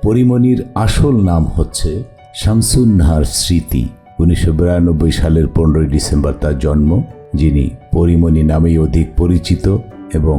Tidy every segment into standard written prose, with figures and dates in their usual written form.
পরিমণির আসল নাম হচ্ছে শামসুন নাহার স্মৃতি। 1992 সালের 15 ডিসেম্বর তার জন্ম। যিনি পরিমণি নামেই অধিক পরিচিত এবং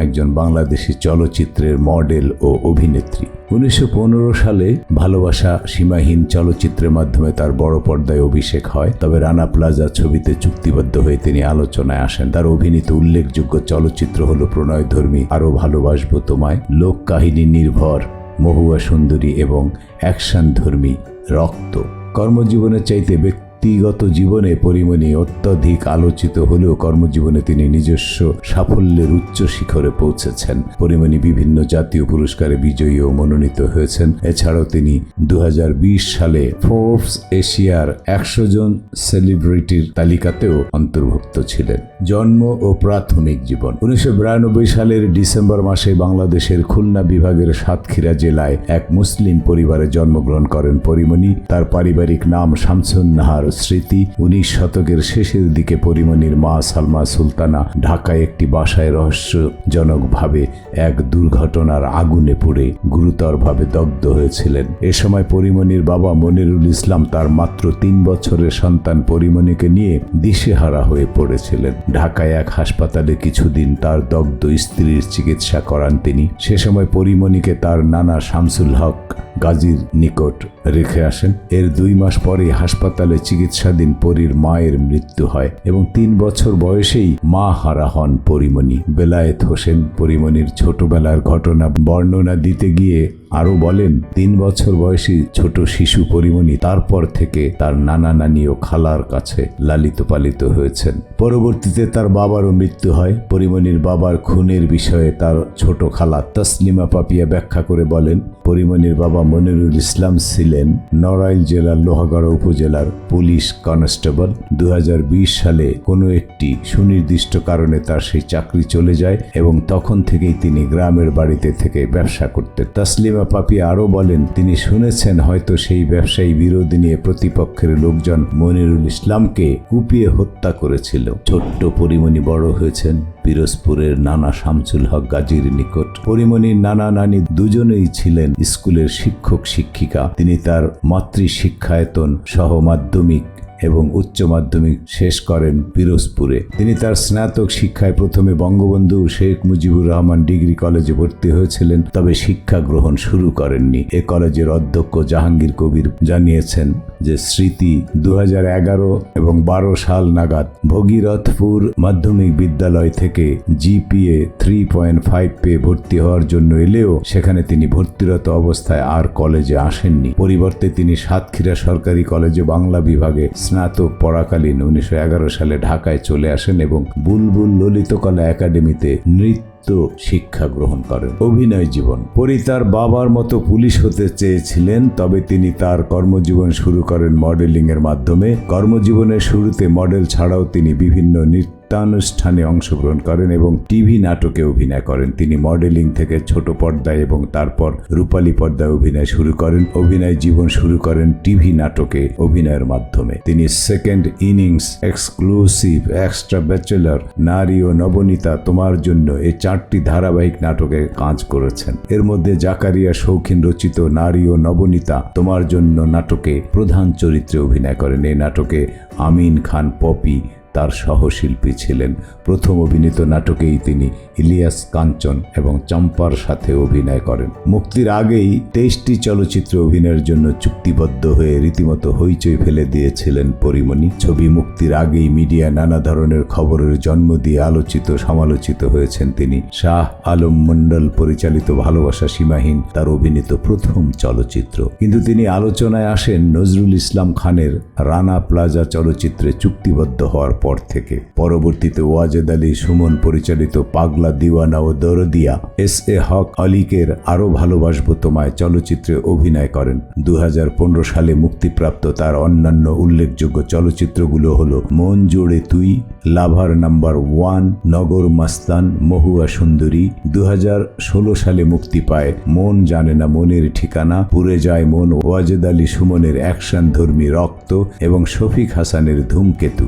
একজন বাংলাদেশি চলচ্চিত্রের মডেল ও অভিনেত্রী। 1915 সালে ভালোবাসা সীমাহীন চলচ্চিত্রের মাধ্যমে তার বড় পর্দায় অভিষেক হয়। তবে রানা প্লাজা ছবিতে চুক্তিবদ্ধ হয়ে তিনি আলোচনায় আসেন। তার অভিনীত উল্লেখযোগ্য চলচ্চিত্র হল প্রণয়ধর্মী আরো ভালোবাসবো তোমায়, লোক কাহিনী নির্ভর মহুয়া সুন্দরী এবং অ্যাকশনধর্মী রক্ত। কর্মজীবনের চাইতে ব্যক্তিগত জীবনে পরিমণি অত্যধিক আলোচিত হলেও কর্মজীবনে তিনি নিজস্ব সাফল্যের উচ্চ শিখরে পৌঁছেছেন। পরিমণি বিভিন্ন জাতীয় পুরস্কারে বিজয়ী ও মনোনীত হয়েছেন। এছাড়াও তিনি 2020 সালে ফোর্বস এশিয়ার 100 জন সেলিব্রিটির তালিকাতেও অন্তর্ভুক্ত ছিলেন। জন্ম ও প্রাথমিক জীবন। 1992 সালের ডিসেম্বর মাসে বাংলাদেশের খুলনা বিভাগের সাতক্ষীরা জেলায় এক মুসলিম পরিবারে জন্মগ্রহণ করেন পরিমণি। তার পারিবারিক নাম শামসুন নাহার স্মৃতি। 19 শতকের শেষের দিকে পরিমণির মা সালমা সুলতানা ঢাকায় একটি বাসায় রহস্যজনকভাবে এক দুর্ঘটনার আগুনে পুড়ে গুরুতরভাবে দগ্ধ হয়েছিলেন। এ সময় পরিমণির বাবা মনিরুল ইসলাম তার মাত্র 3 বছরের সন্তান পরিমণিকে নিয়ে দিশেহারা হয়ে পড়েছিলেন। ঢাকায় এক হাসপাতালে কিছুদিন তার দগ্ধ স্ত্রীর চিকিৎসা করান তিনি। সে সময় পরিমণিকে তার নানা শামসুল হক গাজীর নিকট রেখে আসেন। এর 2 মাস পরে হাসপাতালে চিকিৎসাধীন পরীর মায়ের মৃত্যু হয় এবং 3 বছর বয়সেই মা হারা হন পরিমণি। বেলায়েত হোসেন পরিমণির ছোটবেলার ঘটনা বর্ণনা দিতে গিয়ে আরো বলেন, 3 বছর বয়সী ছোট শিশু পরিমণি তারপর থেকে তার নানা নানি ও খালার কাছে লালিত পালিত হয়েছেন। পরবর্তীতে তার বাবারও মৃত্যু হয়। পরিমণির বাবার খুনের বিষয়ে তার ছোট খালা তসলিমা পাপিয়া ব্যাখ্যা করে বলেন, পরিমণির বাবা মনিরুল ইসলাম ছিলেন নড়াইল জেলার লোহাগড়া উপজেলার পুলিশ কনস্টেবল। 2020 সালে কোনো একটি সুনির্দিষ্ট কারণে তার সেই চাকরি চলে যায় এবং তখন থেকেই তিনি গ্রামের বাড়িতে থেকে ব্যবসা করতেন। তসলিমা পাপিয়া আরো বলেন, তিনি শুনেছেন হয়তো সেই ব্যবসায়ী বিরোধী নিয়ে প্রতিপক্ষের লোকজন মনিরুল ইসলামকে কুপিয়ে হত্যা করেছিল। ছোট্ট পরিমণি বড় হয়েছেন পিরোজপুরের নানা শামসুল হক গাজীর নিকট। পরিমণির নানা নানি দুজনেই ছিলেন স্কুলের শিক্ষক শিক্ষিকা। তিনি তার মাতৃশিক্ষায়তন সহ মাধ্যমিক এবং উচ্চ মাধ্যমিক শেষ করেন পিরোজপুরে। তিনি তার স্নাতক শিক্ষায় প্রথমে বঙ্গবন্ধু শেখ মুজিবুর রহমান ডিগ্রি কলেজে ভর্তি হয়েছিলেন, তবে শিক্ষা গ্রহণ শুরু করেননি। এ কলেজের অধ্যক্ষ জাহাঙ্গীর কবির জানিয়েছেন যে স্মৃতি 2011 এবং 12 সাল নাগাদ ভগীরথপুর মাধ্যমিক বিদ্যালয় থেকে জিপিএ 3.5 পেয়ে ভর্তি হওয়ার জন্য এলেও সেখানে তিনি ভর্তিরত অবস্থায় আর কলেজে আসেননি। পরিবর্তে তিনি সাতক্ষীরা সরকারি কলেজে বাংলা বিভাগে স্নাতক পড়াকালীন 1911 সালে ঢাকায় চলে আসেন এবং বুলবুল ললিতকলা একাডেমিতে নৃত্য শিক্ষা গ্রহণ করেন। অভিনয় জীবন। পরি তার বাবার মতো পুলিশ হতে চেয়েছিলেন, তবে তিনি তার কর্মজীবন শুরু করেন মডেলিং এর মাধ্যমে। কর্মজীবনের শুরুতে মডেল ছাড়াও তিনি বিভিন্ন নৃত্যানুষ্ঠানে অংশগ্রহণ করেন এবং টিভি নাটকে অভিনয় করেন। তিনি মডেলিং থেকে ছোট পর্দায় এবং তারপর রূপালী পর্দায় অভিনয় শুরু করেন। অভিনয় জীবন শুরু করেন টিভি নাটকে অভিনয়ের মাধ্যমে। তিনি second innings, exclusive, extra bachelor, নারী ও নবনীতা, তোমার জন্য এই 4টি ধারাবাহিক নাটকে কাজ করেছেন। এর মধ্যে জাকারিয়া শৌখিন রচিত নারী ও নবনীতা তোমার জন্য নাটকে প্রধান চরিত্রে অভিনয় করেন। এই নাটকে আমিন খান পপি তার সহশিল্পী ছিলেন। প্রথম অভিনীত নাটকেই তিনি ইলিয়াস কাঞ্চন এবং চম্পার সাথে অভিনয় করেন। মুক্তির আগেই 23টি চলচ্চিত্রে অভিনয়ের জন্য চুক্তিবদ্ধ হয়ে রীতিমতো হইচই ফেলে দিয়েছিলেন পরিমণি। ছবি মুক্তির আগেই মিডিয়া নানা ধরনের খবরের জন্ম দিয়ে আলোচিত সমালোচিত হয়েছেন তিনি। শাহ আলম মন্ডল পরিচালিত ভালোবাসা সীমাহীন তার অভিনীত প্রথম চলচ্চিত্র। কিন্তু তিনি আলোচনায় আসেন নজরুল ইসলাম খানের রানা প্লাজা চলচ্চিত্রে চুক্তিবদ্ধ হওয়ার পর থেকে। পরবর্তীতে ওয়াজেদ আলী সুমন পরিচালিত পাগলা দিওয়ানা ও দরদিয়া, এস.এ. হক অলিকের আরো ভালোবাসবো তোমায় চলচ্চিত্রে অভিনয় করেন। 2015 সালে মুক্তিপ্রাপ্ত তার অন্যান্য উল্লেখযোগ্য চলচ্চিত্রগুলো হলো মন জোড়ে তুই, লাভার নাম্বার 1, নগর মাস্তান, মহুয়া সুন্দরী। 2016 সালে মুক্তি পায় মন জানে না মনের ঠিকানা, পুড়ে যায় মন, ওয়াজেদ আলী সুমনের অ্যাকশন ধর্মী রক্ত এবং শফিক হাসানের ধূমকেতু।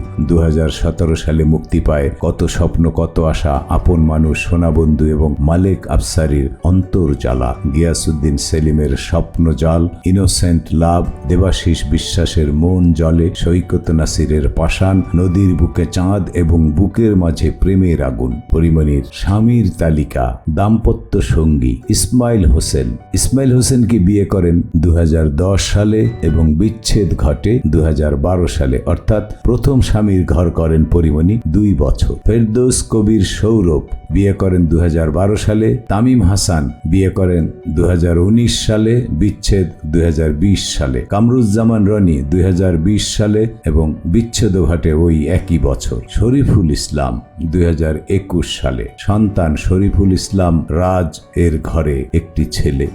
2017 সালে মুক্তি পায় কত স্বপ্ন কত আশা, আপন মানুষ, সোনাবন্ধু এবং মালেক আফসারির অন্তর্জালা, গিয়াসউদ্দিন সেলিমের স্বপ্নজাল, ইনোসেন্ট লাভ, দেবাশিস বিশ্বাসের মন জলে, সৈকত নাসিরের পাষাণ, নদীর বুকে চাঁদ এবং বুকের মাঝে প্রেমের আগুন, পরিমণির স্বামীর তালিকা, দাম্পত্য সঙ্গী, ইসমাইল হোসেনকে বিয়ে করেন 2010 সালে এবং বিচ্ছেদ ঘটে 2012 সালে, অর্থাৎ প্রথম স্বামীর ঘর করেন পরিমণি 2 বছর। ফেরদৌস কবির সৌরভ বিয়ে করেন 2012 সালে, তামিম হাসান বিয়ে করেন 2019 সালে, বিচ্ছেদ 2020 সালে, কামরুজ্জামান রনি 2020 সালে এবং বিচ্ছেদ ঘটে ওই একই বছর। শরীফুল ইসলাম 2021 সালে, সন্তান শরীফুল ইসলাম রাজ এর ঘরে একটি ছেলে।